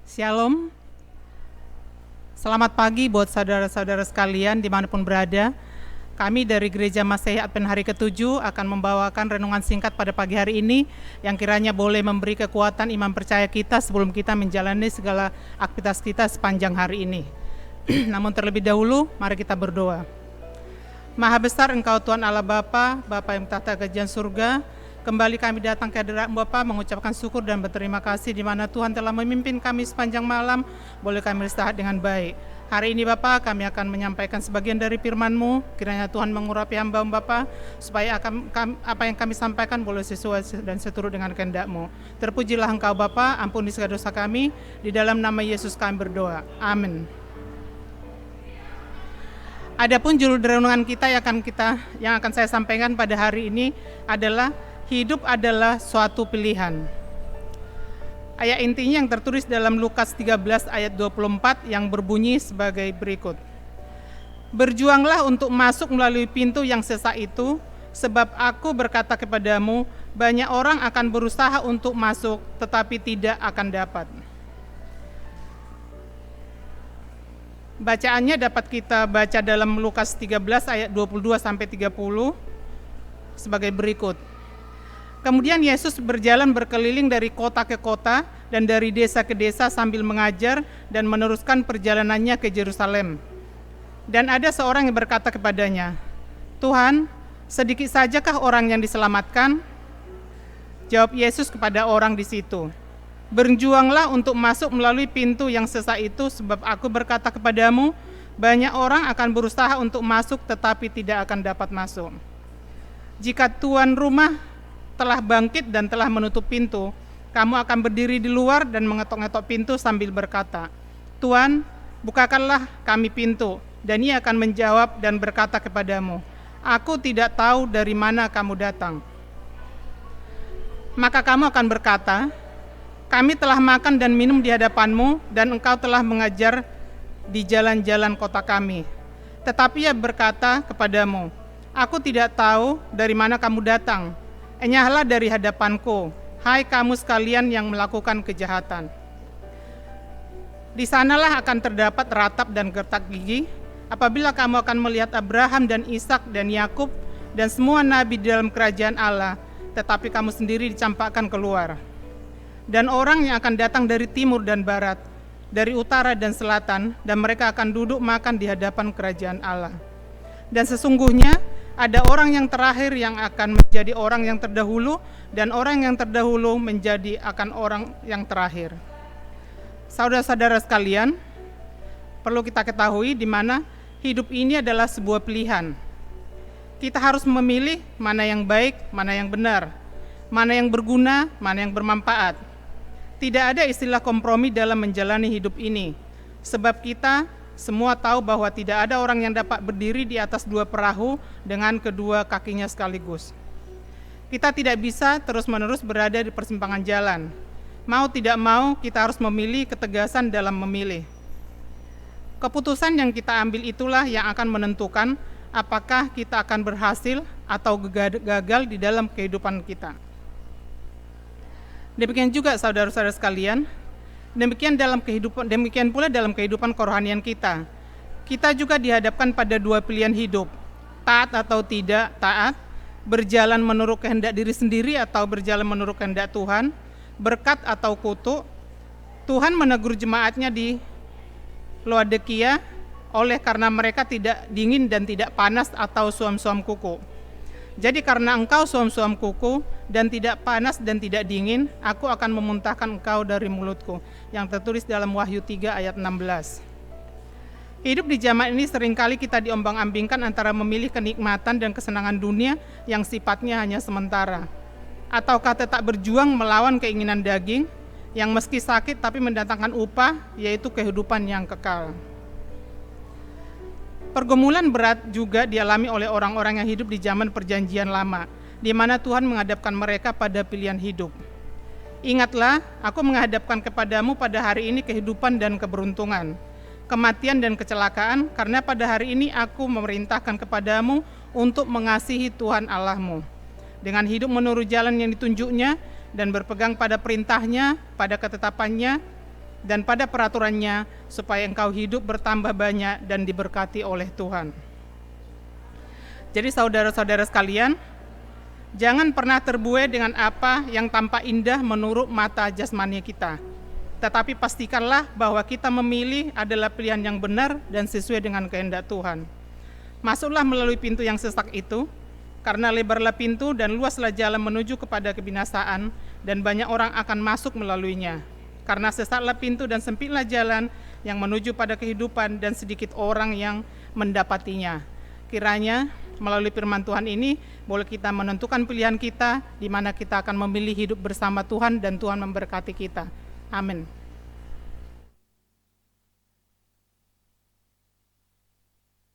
Shalom, selamat pagi buat saudara-saudara sekalian dimanapun berada. Kami dari Gereja Masehi Advent Hari ke-7 akan membawakan renungan singkat pada pagi hari ini yang kiranya boleh memberi kekuatan iman percaya kita sebelum kita menjalani segala aktivitas kita sepanjang hari ini. Namun terlebih dahulu, mari kita berdoa. Maha besar Engkau Tuhan Allah Bapa, Bapa yang tahta kerajaan surga. Kembali kami datang ke hadirat Bapa mengucapkan syukur dan berterima kasih di mana Tuhan telah memimpin kami sepanjang malam, boleh kami istirahat dengan baik. Hari ini Bapa, kami akan menyampaikan sebagian dari firman-Mu, kiranya Tuhan mengurapi hamba Bapa, supaya apa yang kami sampaikan boleh sesuai dan seturut dengan kehendak-Mu. Terpujilah Engkau Bapa, ampuni segala dosa kami, di dalam nama Yesus kami berdoa. Amin. Adapun judul renungan kita yang akan saya sampaikan pada hari ini adalah hidup adalah suatu pilihan. Ayat intinya yang tertulis dalam Lukas 13 ayat 24 yang berbunyi sebagai berikut. Berjuanglah untuk masuk melalui pintu yang sesak itu, sebab aku berkata kepadamu, banyak orang akan berusaha untuk masuk, tetapi tidak akan dapat. Bacaannya dapat kita baca dalam Lukas 13 ayat 22 sampai 30 sebagai berikut. Kemudian Yesus berjalan berkeliling dari kota ke kota dan dari desa ke desa sambil mengajar dan meneruskan perjalanannya ke Yerusalem. Dan ada seorang yang berkata kepadanya, "Tuhan, sedikit sajakah orang yang diselamatkan?" Jawab Yesus kepada orang di situ, "Berjuanglah untuk masuk melalui pintu yang sesak itu, sebab aku berkata kepadamu, banyak orang akan berusaha untuk masuk tetapi tidak akan dapat masuk. Jika tuan rumah telah bangkit dan telah menutup pintu, kamu akan berdiri di luar dan mengetok-ngetok pintu sambil berkata, 'Tuan, bukakanlah kami pintu.' Dan ia akan menjawab dan berkata kepadamu, 'Aku tidak tahu dari mana kamu datang.' Maka kamu akan berkata, 'Kami telah makan dan minum di hadapanmu, dan engkau telah mengajar di jalan-jalan kota kami.' Tetapi ia berkata kepadamu, 'Aku tidak tahu dari mana kamu datang. Enyahlah dari hadapanku, hai kamu sekalian yang melakukan kejahatan.' Di sanalah akan terdapat ratap dan gertak gigi, apabila kamu akan melihat Abraham dan Ishak dan Yakub dan semua nabi di dalam kerajaan Allah, tetapi kamu sendiri dicampakkan keluar. Dan orang yang akan datang dari timur dan barat, dari utara dan selatan, dan mereka akan duduk makan di hadapan kerajaan Allah. Dan sesungguhnya ada orang yang terakhir yang akan menjadi orang yang terdahulu, dan orang yang terdahulu menjadi akan orang yang terakhir." Saudara-saudara sekalian, perlu kita ketahui di mana hidup ini adalah sebuah pilihan. Kita harus memilih mana yang baik, mana yang benar, mana yang berguna, mana yang bermanfaat. Tidak ada istilah kompromi dalam menjalani hidup ini, sebab kita semua tahu bahwa tidak ada orang yang dapat berdiri di atas dua perahu dengan kedua kakinya sekaligus. Kita tidak bisa terus-menerus berada di persimpangan jalan. Mau tidak mau, kita harus memilih ketegasan dalam memilih. Keputusan yang kita ambil itulah yang akan menentukan apakah kita akan berhasil atau gagal di dalam kehidupan kita. Demikian juga saudara-saudara sekalian, demikian pula dalam kehidupan kerohanian kita. Kita juga dihadapkan pada dua pilihan hidup, taat atau tidak taat, berjalan menurut kehendak diri sendiri atau berjalan menurut kehendak Tuhan, berkat atau kutuk. Tuhan menegur jemaatnya di Laodikia oleh karena mereka tidak dingin dan tidak panas atau suam-suam kuku. Jadi karena engkau suam-suam kuku dan tidak panas dan tidak dingin, aku akan memuntahkan engkau dari mulutku. Yang tertulis dalam Wahyu 3 ayat 16. Hidup di zaman ini seringkali kita diombang-ambingkan antara memilih kenikmatan dan kesenangan dunia yang sifatnya hanya sementara, ataukah tetap berjuang melawan keinginan daging yang meski sakit tapi mendatangkan upah, yaitu kehidupan yang kekal. Pergumulan berat juga dialami oleh orang-orang yang hidup di zaman perjanjian lama, di mana Tuhan menghadapkan mereka pada pilihan hidup. Ingatlah, aku menghadapkan kepadamu pada hari ini kehidupan dan keberuntungan, kematian dan kecelakaan, karena pada hari ini aku memerintahkan kepadamu untuk mengasihi Tuhan Allahmu, dengan hidup menurut jalan yang ditunjuknya, dan berpegang pada perintahnya, pada ketetapannya, dan pada peraturannya, supaya engkau hidup bertambah banyak dan diberkati oleh Tuhan. Jadi saudara-saudara sekalian, jangan pernah terbuai dengan apa yang tampak indah menurut mata jasmani kita. Tetapi pastikanlah bahwa kita memilih adalah pilihan yang benar dan sesuai dengan kehendak Tuhan. Masuklah melalui pintu yang sesak itu, karena lebarlah pintu dan luaslah jalan menuju kepada kebinasaan, dan banyak orang akan masuk melaluinya. Karena sesaklah pintu dan sempitlah jalan yang menuju pada kehidupan, dan sedikit orang yang mendapatinya. Kiranya melalui firman Tuhan ini boleh kita menentukan pilihan kita, di mana kita akan memilih hidup bersama Tuhan dan Tuhan memberkati kita. Amin.